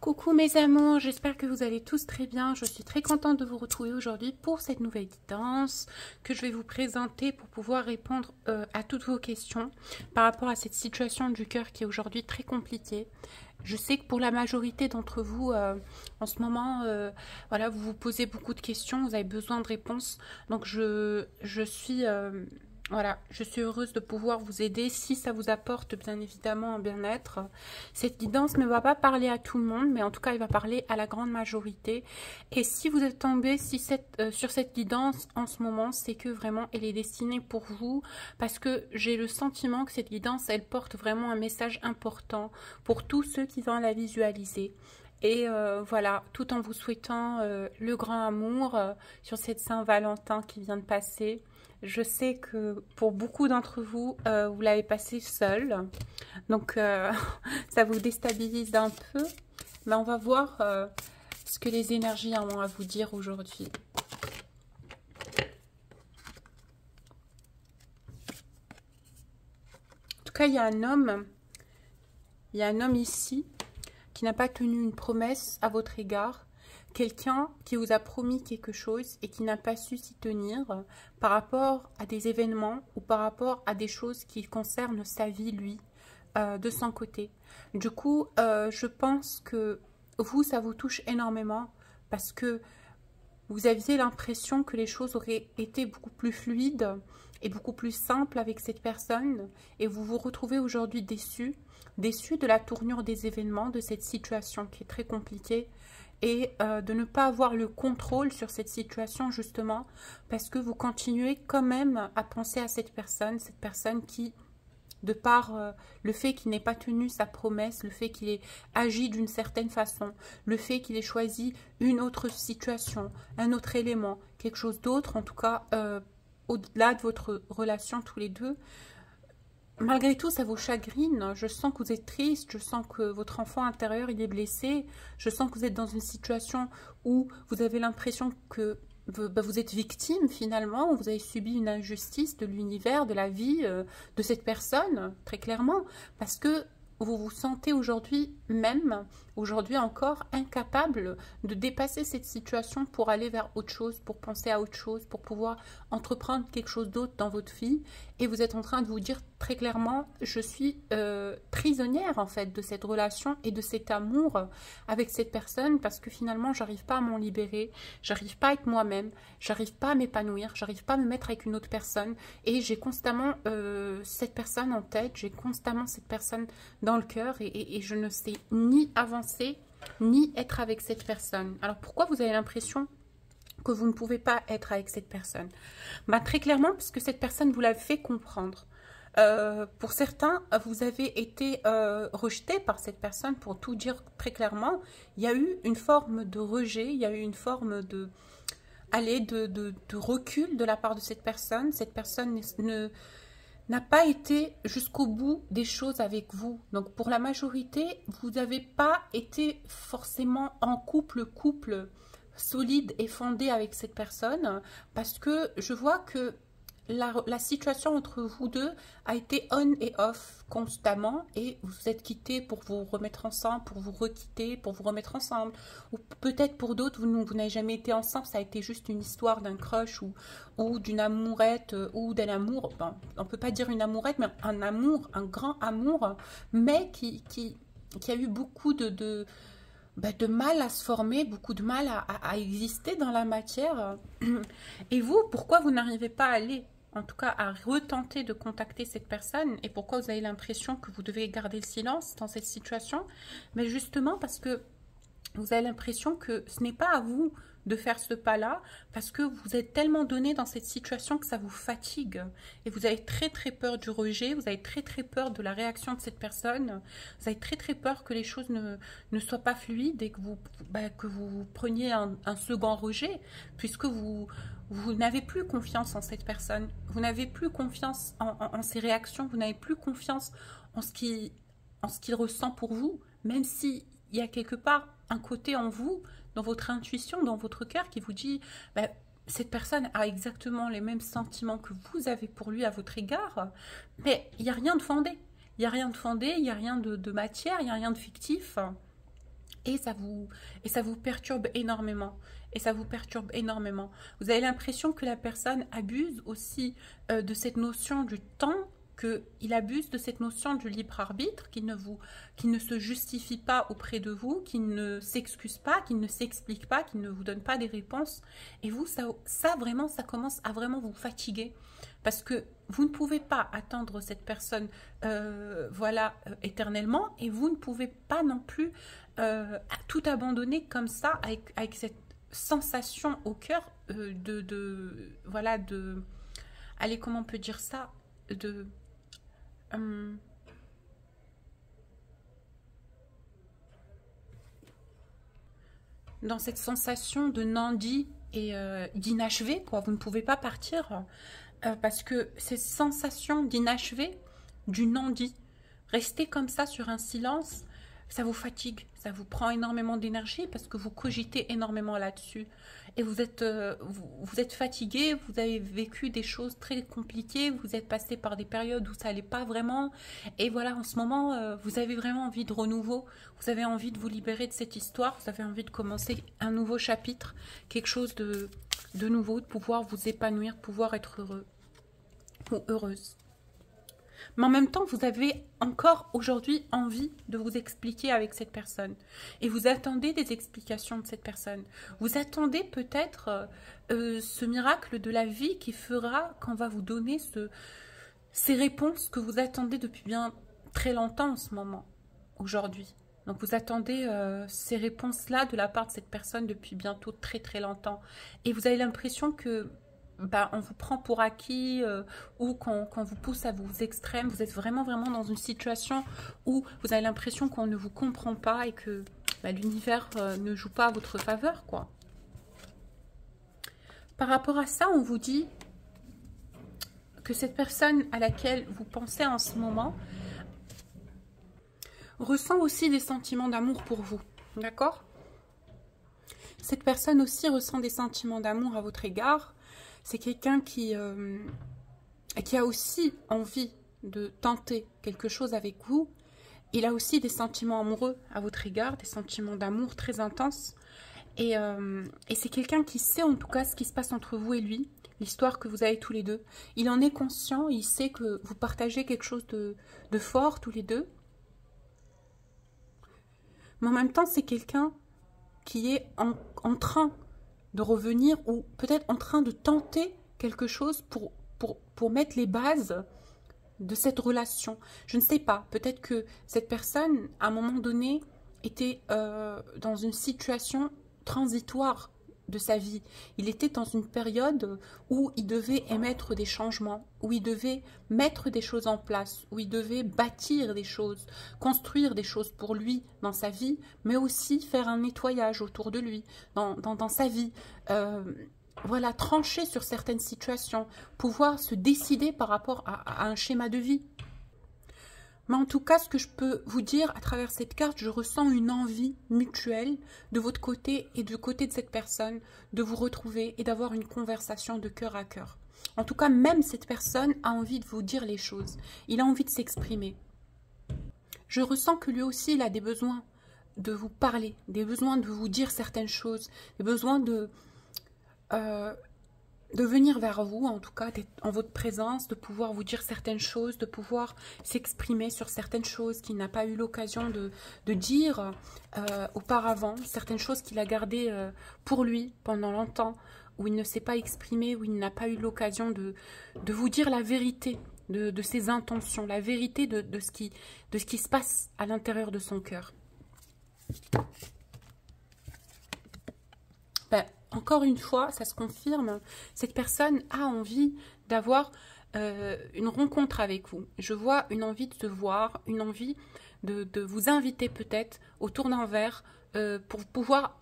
Coucou mes amours, j'espère que vous allez tous très bien. Je suis très contente de vous retrouver aujourd'hui pour cette nouvelle guidance que je vais vous présenter pour pouvoir répondre à toutes vos questions par rapport à cette situation du cœur qui est aujourd'hui très compliquée. Je sais que pour la majorité d'entre vous, en ce moment, voilà, vous vous posez beaucoup de questions, vous avez besoin de réponses. Donc je suis... voilà, je suis heureuse de pouvoir vous aider si ça vous apporte bien évidemment un bien-être. Cette guidance ne va pas parler à tout le monde, mais en tout cas, elle va parler à la grande majorité. Et si vous êtes tombé sur cette guidance en ce moment, c'est que vraiment, elle est destinée pour vous, parce que j'ai le sentiment que cette guidance, elle porte vraiment un message important pour tous ceux qui vont la visualiser. Et voilà, tout en vous souhaitant le grand amour sur cette Saint-Valentin qui vient de passer. Je sais que pour beaucoup d'entre vous, vous l'avez passé seul. Donc, ça vous déstabilise un peu. Mais on va voir ce que les énergies ont à vous dire aujourd'hui. En tout cas, il y a un homme. Il y a un homme ici qui n'a pas tenu une promesse à votre égard. Quelqu'un qui vous a promis quelque chose et qui n'a pas su s'y tenir par rapport à des événements ou par rapport à des choses qui concernent sa vie, lui, de son côté. Du coup, je pense que vous, ça vous touche énormément parce que vous aviez l'impression que les choses auraient été beaucoup plus fluides et beaucoup plus simples avec cette personne et vous vous retrouvez aujourd'hui déçu de la tournure des événements, de cette situation qui est très compliquée. Et de ne pas avoir le contrôle sur cette situation justement parce que vous continuez quand même à penser à cette personne qui, de par le fait qu'il n'ait pas tenu sa promesse, le fait qu'il ait agi d'une certaine façon, le fait qu'il ait choisi une autre situation, un autre élément, quelque chose d'autre, en tout cas au-delà de votre relation tous les deux, malgré tout, ça vous chagrine. Je sens que vous êtes triste, je sens que votre enfant intérieur il est blessé, je sens que vous êtes dans une situation où vous avez l'impression que vous êtes victime finalement, où vous avez subi une injustice de l'univers, de la vie de cette personne, très clairement, parce que vous vous sentez aujourd'hui encore, incapable de dépasser cette situation pour aller vers autre chose, pour penser à autre chose, pour pouvoir entreprendre quelque chose d'autre dans votre vie. Et vous êtes en train de vous dire très clairement, je suis prisonnière en fait de cette relation et de cet amour avec cette personne parce que finalement, j'arrive pas à m'en libérer, j'arrive pas à être moi-même, j'arrive pas à m'épanouir, j'arrive pas à me mettre avec une autre personne et j'ai constamment cette personne en tête, j'ai constamment cette personne dans le cœur et je ne sais ni avancer ni être avec cette personne. Alors pourquoi vous avez l'impression que vous ne pouvez pas être avec cette personne? Bah, très clairement parce que cette personne vous l'a fait comprendre. Pour certains, vous avez été rejeté par cette personne, pour tout dire très clairement. Il y a eu une forme de rejet, il y a eu une forme de recul de la part de cette personne. Cette personne n'a pas été jusqu'au bout des choses avec vous. Donc pour la majorité, vous n'avez pas été forcément en couple solide et fondé avec cette personne parce que je vois que la situation entre vous deux a été on et off constamment et vous êtes quittés pour vous remettre ensemble, pour vous requitter, pour vous remettre ensemble. Ou peut-être pour d'autres, vous n'avez jamais été ensemble, ça a été juste une histoire d'un crush ou d'une amourette ou d'un amour. Bon, on ne peut pas dire une amourette, mais un amour, un grand amour, mais qui a eu beaucoup de mal à se former, beaucoup de mal à exister dans la matière. Et vous, pourquoi vous n'arrivez pas à aller, en tout cas à retenter de contacter cette personne, et pourquoi vous avez l'impression que vous devez garder le silence dans cette situation? Mais justement parce que vous avez l'impression que ce n'est pas à vous de faire ce pas-là, parce que vous êtes tellement donné dans cette situation que ça vous fatigue. Et vous avez très très peur du rejet, vous avez très très peur de la réaction de cette personne, vous avez très très peur que les choses ne soient pas fluides et que vous preniez un second rejet, puisque vous n'avez plus confiance en cette personne, vous n'avez plus confiance en ses réactions, vous n'avez plus confiance en ce qu'il ressent pour vous, même s'il y a quelque part un côté en vous, dans votre intuition, dans votre cœur qui vous dit cette personne a exactement les mêmes sentiments que vous avez pour lui à votre égard, mais il n'y a rien de fondé. Il n'y a rien de fondé, il n'y a rien de matière, il n'y a rien de fictif. et ça vous perturbe énormément. Et ça vous perturbe énormément. Vous avez l'impression que la personne abuse aussi de cette notion du temps, qu'il abuse de cette notion du libre arbitre, qu'il ne se justifie pas auprès de vous, qu'il ne s'excuse pas, qu'il ne s'explique pas, qu'il ne vous donne pas des réponses. Et vous, ça vraiment, ça commence à vraiment vous fatiguer. Parce que vous ne pouvez pas attendre cette personne éternellement, et vous ne pouvez pas non plus tout abandonner comme ça avec cette sensation au cœur allez, comment on peut dire ça, dans cette sensation de non-dit et d'inachevé, quoi. Vous ne pouvez pas partir parce que cette sensation d'inachevé, du non-dit, rester comme ça sur un silence, ça vous fatigue, ça vous prend énormément d'énergie parce que vous cogitez énormément là-dessus. Et vous êtes fatigué, vous avez vécu des choses très compliquées, vous êtes passé par des périodes où ça n'allait pas vraiment. Et voilà, en ce moment, vous avez vraiment envie de renouveau, vous avez envie de vous libérer de cette histoire, vous avez envie de commencer un nouveau chapitre, quelque chose de nouveau, de pouvoir vous épanouir, de pouvoir être heureux ou heureuse. Mais en même temps, vous avez encore aujourd'hui envie de vous expliquer avec cette personne. Et vous attendez des explications de cette personne. Vous attendez peut-être ce miracle de la vie qui fera qu'on va vous donner ces réponses que vous attendez depuis bien très longtemps en ce moment, aujourd'hui. Donc vous attendez ces réponses-là de la part de cette personne depuis bientôt très très longtemps. Et vous avez l'impression que on vous prend pour acquis ou qu'on vous pousse à vos extrêmes. Vous êtes vraiment dans une situation où vous avez l'impression qu'on ne vous comprend pas et que l'univers ne joue pas à votre faveur, quoi. Par rapport à ça, on vous dit que cette personne à laquelle vous pensez en ce moment ressent aussi des sentiments d'amour pour vous, d'accord? Cette personne aussi ressent des sentiments d'amour à votre égard. C'est quelqu'un qui a aussi envie de tenter quelque chose avec vous. Il a aussi des sentiments amoureux à votre égard, des sentiments d'amour très intenses. Et c'est quelqu'un qui sait en tout cas ce qui se passe entre vous et lui, l'histoire que vous avez tous les deux. Il en est conscient, il sait que vous partagez quelque chose de fort tous les deux. Mais en même temps, c'est quelqu'un qui est en train de revenir ou peut-être en train de tenter quelque chose pour mettre les bases de cette relation. Je ne sais pas, peut-être que cette personne, à un moment donné, était dans une situation transitoire de sa vie. Il était dans une période où il devait émettre des changements, où il devait mettre des choses en place, où il devait bâtir des choses, construire des choses pour lui dans sa vie, mais aussi faire un nettoyage autour de lui, dans sa vie. Voilà, trancher sur certaines situations, pouvoir se décider par rapport à un schéma de vie. Mais en tout cas, ce que je peux vous dire à travers cette carte, je ressens une envie mutuelle de votre côté et du côté de cette personne de vous retrouver et d'avoir une conversation de cœur à cœur. En tout cas, même cette personne a envie de vous dire les choses. Il a envie de s'exprimer. Je ressens que lui aussi, il a des besoins de vous parler, des besoins de vous dire certaines choses, des besoins de venir vers vous, en tout cas, d'être en votre présence, de pouvoir vous dire certaines choses, de pouvoir s'exprimer sur certaines choses qu'il n'a pas eu l'occasion de dire auparavant, certaines choses qu'il a gardées pour lui pendant longtemps, où il ne s'est pas exprimé, où il n'a pas eu l'occasion de vous dire la vérité de ses intentions, la vérité de ce qui se passe à l'intérieur de son cœur. Encore une fois, ça se confirme, cette personne a envie d'avoir une rencontre avec vous. Je vois une envie de se voir, une envie de vous inviter peut-être autour d'un verre pour pouvoir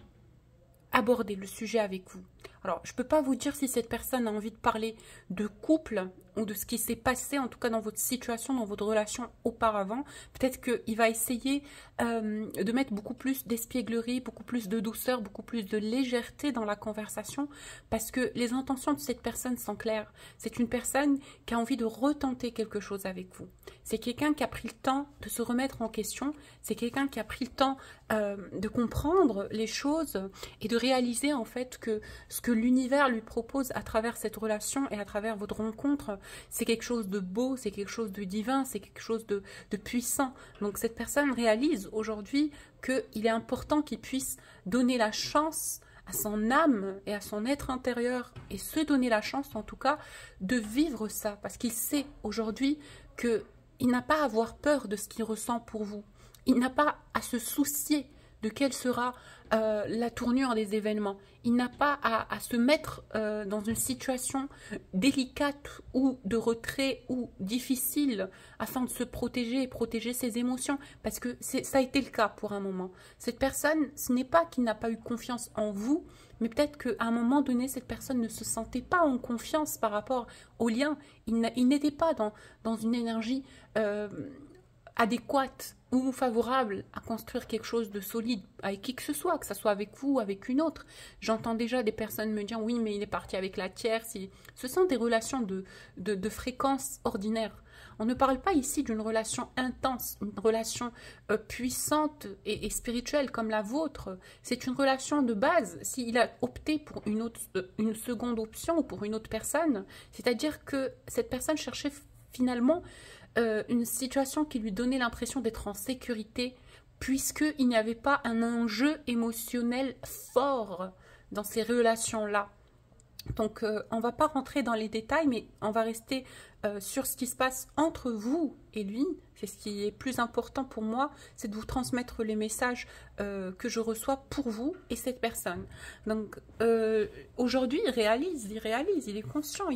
aborder le sujet avec vous. Alors, je ne peux pas vous dire si cette personne a envie de parler de couple ou de ce qui s'est passé, en tout cas dans votre situation, dans votre relation auparavant. Peut-être qu'il va essayer de mettre beaucoup plus d'espièglerie, beaucoup plus de douceur, beaucoup plus de légèreté dans la conversation, parce que les intentions de cette personne sont claires. C'est une personne qui a envie de retenter quelque chose avec vous. C'est quelqu'un qui a pris le temps de se remettre en question. C'est quelqu'un qui a pris le temps de comprendre les choses et de réaliser en fait que ce que l'univers lui propose à travers cette relation et à travers votre rencontre, c'est quelque chose de beau, c'est quelque chose de divin, c'est quelque chose de puissant. Donc cette personne réalise aujourd'hui qu'il est important qu'il puisse donner la chance à son âme et à son être intérieur et se donner la chance en tout cas de vivre ça, parce qu'il sait aujourd'hui qu'il n'a pas à avoir peur de ce qu'il ressent pour vous. Il n'a pas à se soucier de quelle sera la tournure des événements. Il n'a pas à se mettre dans une situation délicate ou de retrait ou difficile afin de se protéger et protéger ses émotions, parce que ça a été le cas pour un moment. Cette personne, ce n'est pas qu'il n'a pas eu confiance en vous, mais peut-être qu'à un moment donné, cette personne ne se sentait pas en confiance par rapport au lien. Il n'était pas dans une énergie adéquate ou favorable à construire quelque chose de solide avec qui que ce soit avec vous ou avec une autre. J'entends déjà des personnes me dire oui, mais il est parti avec la tierce. Ce sont des relations de fréquence ordinaire. On ne parle pas ici d'une relation intense, une relation puissante et spirituelle comme la vôtre. C'est une relation de base. S'il a opté pour une seconde option ou pour une autre personne, c'est-à-dire que cette personne cherchait finalement une situation qui lui donnait l'impression d'être en sécurité, puisqu'il n'y avait pas un enjeu émotionnel fort dans ces relations-là. Donc, on ne va pas rentrer dans les détails, mais on va rester sur ce qui se passe entre vous et lui. C'est ce qui est plus important pour moi, c'est de vous transmettre les messages que je reçois pour vous et cette personne. Donc, aujourd'hui, il réalise, il est conscient,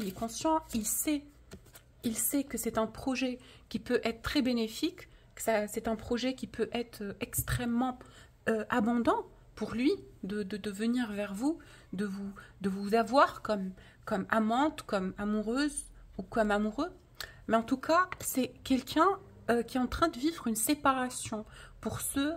il sait que c'est un projet qui peut être très bénéfique, que c'est un projet qui peut être extrêmement abondant pour lui, de venir vers vous, de vous avoir comme amante, comme amoureuse ou comme amoureux. Mais en tout cas, c'est quelqu'un qui est en train de vivre une séparation pour ceux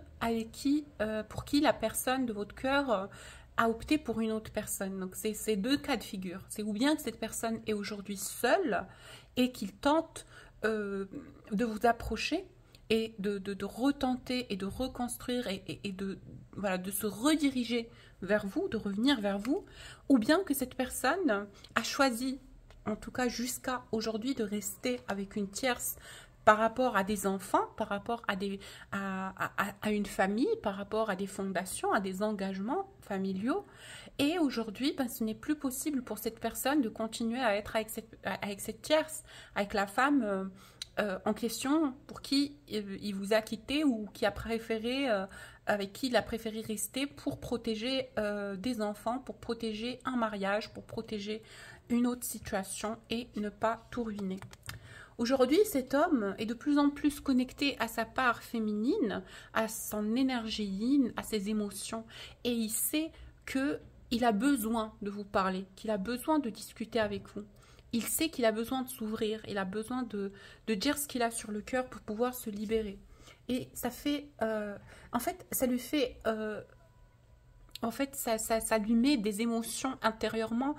pour qui la personne de votre cœur a opté pour une autre personne. Donc c'est deux cas de figure. C'est ou bien que cette personne est aujourd'hui seule et qu'il tente de vous approcher et de retenter et de reconstruire et de se rediriger vers vous, de revenir vers vous, ou bien que cette personne a choisi, en tout cas jusqu'à aujourd'hui, de rester avec une tierce par rapport à des enfants, par rapport à une famille, par rapport à des fondations, à des engagements familiaux. Et aujourd'hui, ce n'est plus possible pour cette personne de continuer à être avec cette tierce, avec la femme en question pour qui il vous a quitté ou qui a préféré, avec qui il a préféré rester pour protéger des enfants, pour protéger un mariage, pour protéger une autre situation et ne pas tout ruiner. Aujourd'hui, cet homme est de plus en plus connecté à sa part féminine, à son énergie yin, à ses émotions. Et il sait qu'il a besoin de vous parler, qu'il a besoin de discuter avec vous. Il sait qu'il a besoin de s'ouvrir, il a besoin de dire ce qu'il a sur le cœur pour pouvoir se libérer. Et ça fait... en fait, ça lui fait... ça lui met des émotions intérieurement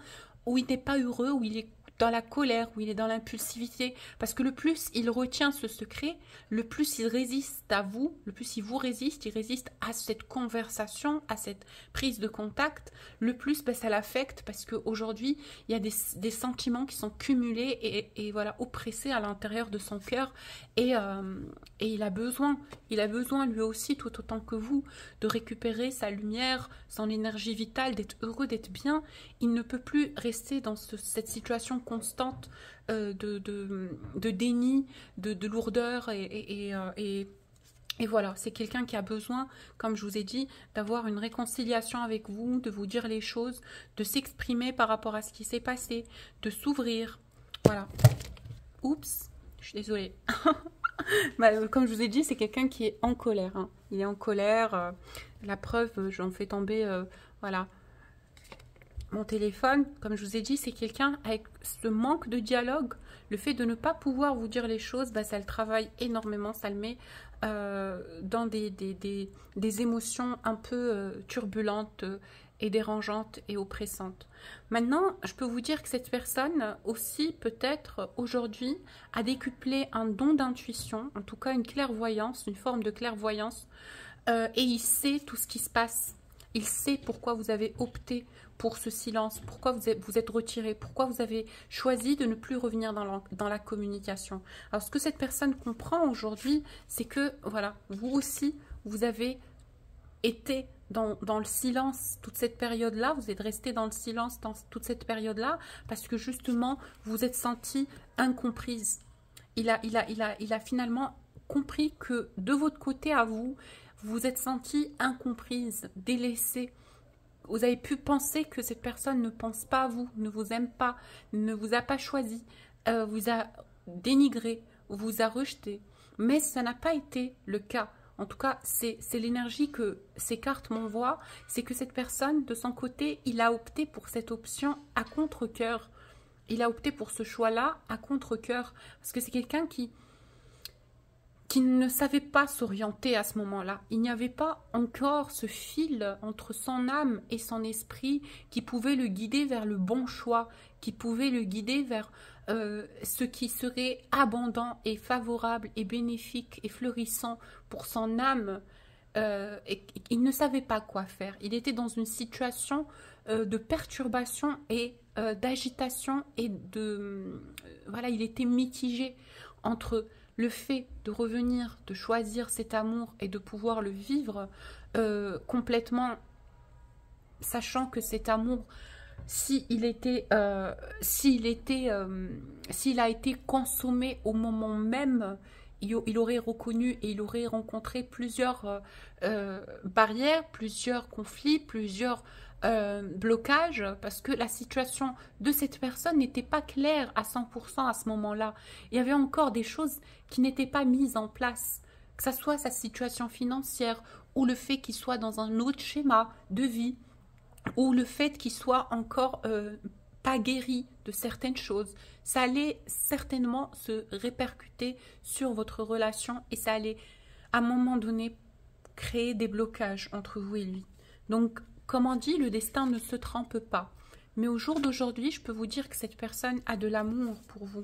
où il n'est pas heureux, où il est dans la colère, où il est dans l'impulsivité. Parce que le plus il retient ce secret, le plus il résiste à vous, le plus il vous résiste, il résiste à cette conversation, à cette prise de contact, le plus ça l'affecte parce qu'aujourd'hui, il y a des sentiments qui sont cumulés et voilà, oppressés à l'intérieur de son cœur. Et il a besoin lui aussi, tout autant que vous, de récupérer sa lumière, son énergie vitale, d'être heureux, d'être bien. Il ne peut plus rester dans cette situation constante de déni, de lourdeur et voilà, c'est quelqu'un qui a besoin, comme je vous ai dit, d'avoir une réconciliation avec vous, de vous dire les choses, de s'exprimer par rapport à ce qui s'est passé, de s'ouvrir. Voilà. Oups, je suis désolée. Comme je vous ai dit, c'est quelqu'un qui est en colère. Hein. Il est en colère. La preuve, j'en fais tomber, voilà. mon téléphone, comme je vous ai dit, c'est quelqu'un avec ce manque de dialogue, le fait de ne pas pouvoir vous dire les choses, bah, ça le travaille énormément, ça le met dans des émotions un peu turbulentes et dérangeantes et oppressantes. Maintenant, je peux vous dire que cette personne aussi, peut-être aujourd'hui, a décuplé un don d'intuition, en tout cas une clairvoyance, une forme de clairvoyance, et il sait tout ce qui se passe. Il sait pourquoi vous avez opté pour ce silence, pourquoi vous êtes retiré, pourquoi vous avez choisi de ne plus revenir dans la communication. Alors, ce que cette personne comprend aujourd'hui, c'est que, voilà, vous aussi, vous avez été dans le silence toute cette période-là, vous êtes resté dans le silence dans toute cette période-là, parce que justement, vous vous êtes senti incomprise. Il a finalement compris que de votre côté à vous, vous vous êtes senti incomprise, délaissée. Vous avez pu penser que cette personne ne pense pas à vous, ne vous aime pas, ne vous a pas choisi, vous a dénigré, vous a rejeté. Mais ça n'a pas été le cas. En tout cas, c'est l'énergie que ces cartes m'envoient. C'est que cette personne, de son côté, il a opté pour cette option à contre-cœur. Il a opté pour ce choix-là à contre-cœur. Parce que c'est quelqu'un qui ne savait pas s'orienter à ce moment-là. Il n'y avait pas encore ce fil entre son âme et son esprit qui pouvait le guider vers le bon choix, qui pouvait le guider vers ce qui serait abondant et favorable et bénéfique et fleurissant pour son âme. Il ne savait pas quoi faire. Il était dans une situation de perturbation et d'agitation et de... voilà, il était mitigé entre le fait de revenir, de choisir cet amour et de pouvoir le vivre complètement, sachant que cet amour, s'il a été consommé au moment même, il aurait reconnu et il aurait rencontré plusieurs barrières, plusieurs conflits, plusieurs blocage, parce que la situation de cette personne n'était pas claire à 100% à ce moment-là. Il y avait encore des choses qui n'étaient pas mises en place, que ce soit sa situation financière, ou le fait qu'il soit dans un autre schéma de vie, ou le fait qu'il soit encore pas guéri de certaines choses. Ça allait certainement se répercuter sur votre relation et ça allait, à un moment donné, créer des blocages entre vous et lui. Donc, comme on dit, le destin ne se trompe pas. Mais au jour d'aujourd'hui, je peux vous dire que cette personne a de l'amour pour vous.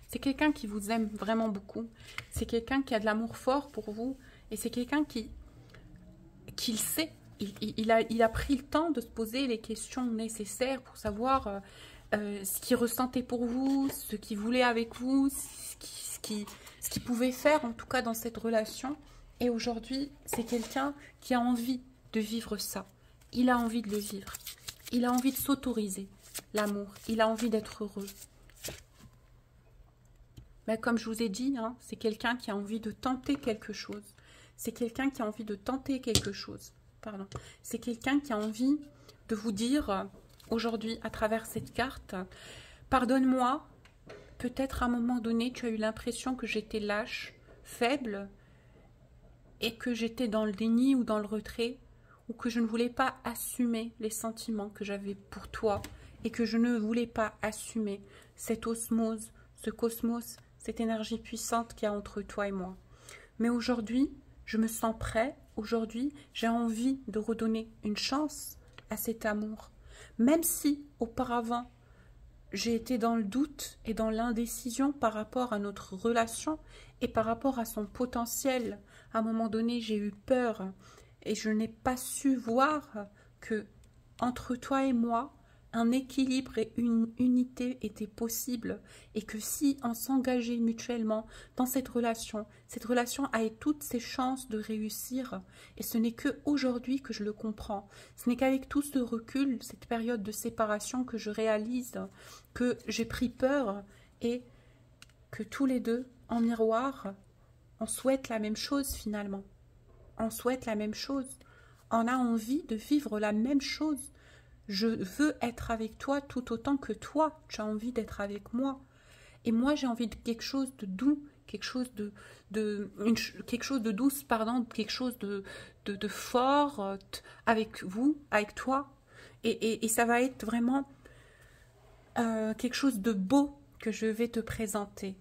C'est quelqu'un qui vous aime vraiment beaucoup. C'est quelqu'un qui a de l'amour fort pour vous. Et c'est quelqu'un qui le sait. Il a pris le temps de se poser les questions nécessaires pour savoir ce qu'il ressentait pour vous, ce qu'il voulait avec vous, ce qu'il pouvait faire en tout cas dans cette relation. Et aujourd'hui, c'est quelqu'un qui a envie de vivre ça. Il a envie de le vivre. Il a envie de s'autoriser l'amour. Il a envie d'être heureux. Mais comme je vous ai dit, hein, c'est quelqu'un qui a envie de tenter quelque chose. C'est quelqu'un qui a envie de tenter quelque chose. Pardon. C'est quelqu'un qui a envie de vous dire aujourd'hui, à travers cette carte, pardonne-moi, peut-être à un moment donné, tu as eu l'impression que j'étais lâche, faible, et que j'étais dans le déni ou dans le retrait, ou que je ne voulais pas assumer les sentiments que j'avais pour toi, et que je ne voulais pas assumer cette osmose, ce cosmos, cette énergie puissante qu'il y a entre toi et moi. Mais aujourd'hui, je me sens prêt, aujourd'hui, j'ai envie de redonner une chance à cet amour. Même si, auparavant, j'ai été dans le doute et dans l'indécision par rapport à notre relation et par rapport à son potentiel. À un moment donné, j'ai eu peur et je n'ai pas su voir que entre toi et moi, un équilibre et une unité étaient possibles et que si on s'engageait mutuellement dans cette relation a toutes ses chances de réussir. Et ce n'est qu'aujourd'hui que je le comprends. Ce n'est qu'avec tout ce recul, cette période de séparation, que je réalise que j'ai pris peur et que tous les deux, en miroir, on souhaite la même chose finalement. On souhaite la même chose. On a envie de vivre la même chose. Je veux être avec toi tout autant que toi, tu as envie d'être avec moi. Et moi, j'ai envie de quelque chose de doux, quelque chose quelque chose de douce, pardon, quelque chose de fort avec vous, avec toi. Et ça va être vraiment quelque chose de beau que je vais te présenter.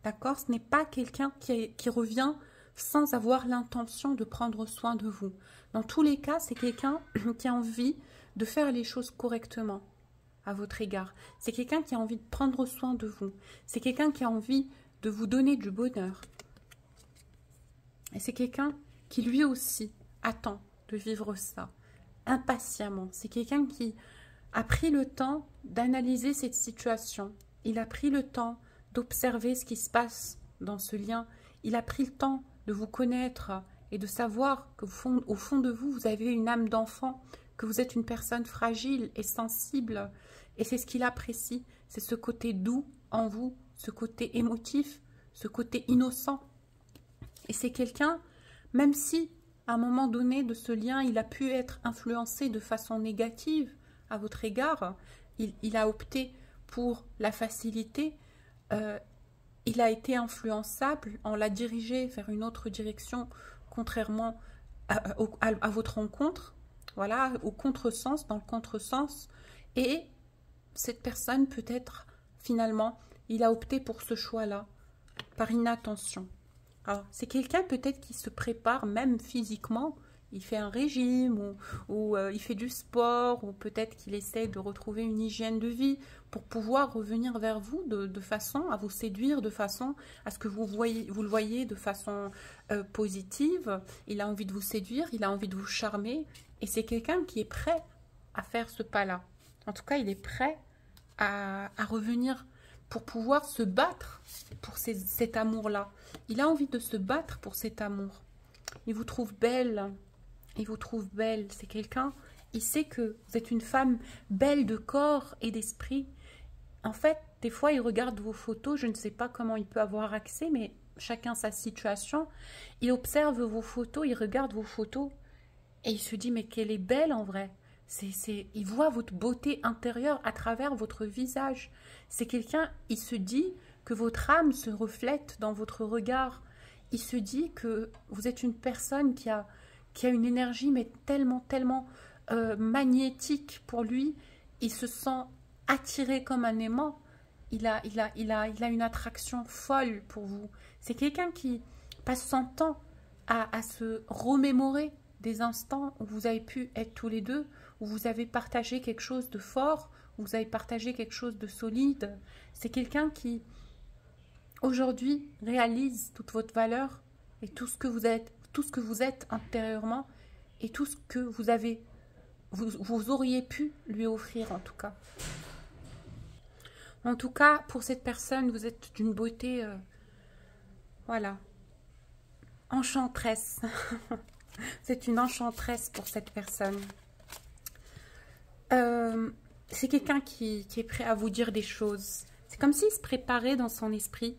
D'accord? Ce n'est pas quelqu'un qui revient sans avoir l'intention de prendre soin de vous. Dans tous les cas, c'est quelqu'un qui a envie de faire les choses correctement à votre égard. C'est quelqu'un qui a envie de prendre soin de vous. C'est quelqu'un qui a envie de vous donner du bonheur. Et c'est quelqu'un qui lui aussi attend de vivre ça impatiemment. C'est quelqu'un qui a pris le temps d'analyser cette situation. Il a pris le temps d'observer ce qui se passe dans ce lien. Il a pris le temps de vous connaître et de savoir qu'au fond de vous, vous avez une âme d'enfant, que vous êtes une personne fragile et sensible. Et c'est ce qu'il apprécie. C'est ce côté doux en vous, ce côté émotif, ce côté innocent. Et c'est quelqu'un, même si à un moment donné de ce lien, il a pu être influencé de façon négative à votre égard, il a opté pour la facilité, il a été influençable, on l'a dirigé vers une autre direction, contrairement à votre rencontre, voilà, au contresens, dans le contresens, et cette personne peut-être, finalement, il a opté pour ce choix-là, par inattention. Alors, c'est quelqu'un peut-être qui se prépare même physiquement, il fait un régime ou il fait du sport ou peut-être qu'il essaie de retrouver une hygiène de vie pour pouvoir revenir vers vous de façon à vous séduire, de façon à ce que vous le voyez de façon positive. Il a envie de vous séduire, il a envie de vous charmer et c'est quelqu'un qui est prêt à faire ce pas-là. En tout cas, il est prêt à revenir pour pouvoir se battre pour cet amour-là. Il a envie de se battre pour cet amour. Il vous trouve belle. Il vous trouve belle. C'est quelqu'un, il sait que vous êtes une femme belle de corps et d'esprit. En fait, des fois, il regarde vos photos. Je ne sais pas comment il peut avoir accès, mais chacun sa situation. Il observe vos photos, il regarde vos photos et il se dit, mais qu'elle est belle en vrai. Il voit votre beauté intérieure à travers votre visage. C'est quelqu'un, il se dit que votre âme se reflète dans votre regard. Il se dit que vous êtes une personne qui a une énergie mais tellement magnétique pour lui. Il se sent attiré comme un aimant. Il a une attraction folle pour vous. C'est quelqu'un qui passe son temps à se remémorer des instants où vous avez pu être tous les deux, où vous avez partagé quelque chose de fort, où vous avez partagé quelque chose de solide. C'est quelqu'un qui, aujourd'hui, réalise toute votre valeur et tout ce que vous êtes intérieurement et tout ce que vous auriez pu lui offrir en tout cas. En tout cas, pour cette personne, vous êtes d'une beauté, voilà, enchanteresse. C'est une enchanteresse pour cette personne. C'est quelqu'un qui est prêt à vous dire des choses. C'est comme s'il se préparait dans son esprit,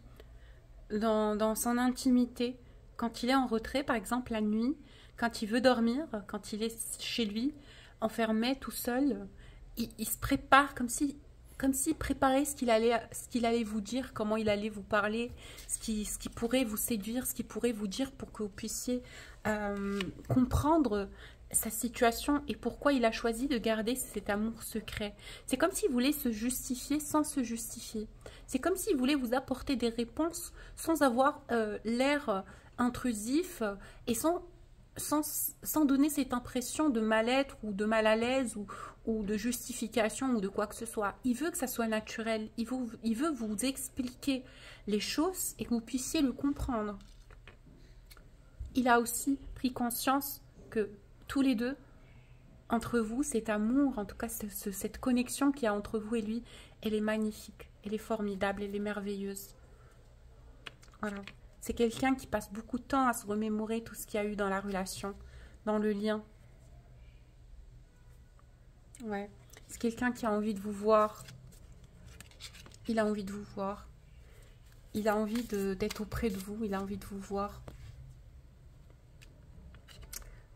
dans son intimité, quand il est en retrait, par exemple la nuit, quand il veut dormir, quand il est chez lui, enfermé, tout seul, il se prépare comme s'il préparait ce qu'il allait vous dire, comment il allait vous parler, ce qui pourrait vous séduire, ce qui pourrait vous dire pour que vous puissiez comprendre sa situation et pourquoi il a choisi de garder cet amour secret. C'est comme s'il voulait se justifier sans se justifier. C'est comme s'il voulait vous apporter des réponses sans avoir l'air intrusif et sans donner cette impression de mal-être ou de mal à l'aise ou de justification ou de quoi que ce soit. Il veut que ça soit naturel. Il veut vous expliquer les choses et que vous puissiez le comprendre. Il a aussi pris conscience que tous les deux, entre vous, cet amour, en tout cas cette connexion qu'il y a entre vous et lui, elle est magnifique, elle est formidable, elle est merveilleuse. Voilà. C'est quelqu'un qui passe beaucoup de temps à se remémorer tout ce qu'il y a eu dans la relation, dans le lien. Ouais. C'est quelqu'un qui a envie de vous voir. Il a envie de vous voir. Il a envie d'être auprès de vous, il a envie de vous voir.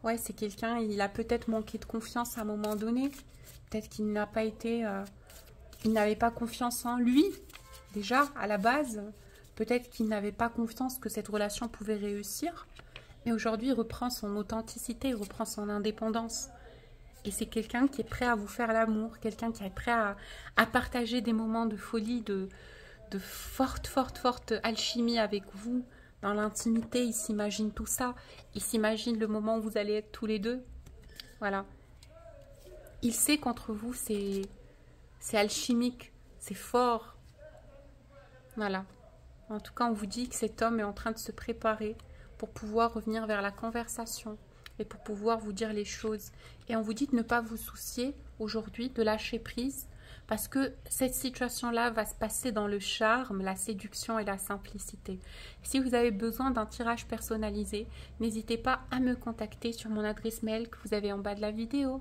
Ouais, c'est quelqu'un, il a peut-être manqué de confiance à un moment donné. Peut-être qu'il n'a pas été... il n'avait pas confiance en lui, déjà, à la base. Peut-être qu'il n'avait pas confiance que cette relation pouvait réussir. Mais aujourd'hui, il reprend son authenticité, il reprend son indépendance. Et c'est quelqu'un qui est prêt à vous faire l'amour, quelqu'un qui est prêt à partager des moments de folie, de forte alchimie avec vous. Dans l'intimité, il s'imagine tout ça. Il s'imagine le moment où vous allez être tous les deux. Voilà. Il sait qu'entre vous, c'est alchimique, c'est fort. Voilà. En tout cas, on vous dit que cet homme est en train de se préparer pour pouvoir revenir vers la conversation et pour pouvoir vous dire les choses. Et on vous dit de ne pas vous soucier aujourd'hui, de lâcher prise, parce que cette situation-là va se passer dans le charme, la séduction et la simplicité. Si vous avez besoin d'un tirage personnalisé, n'hésitez pas à me contacter sur mon adresse mail que vous avez en bas de la vidéo.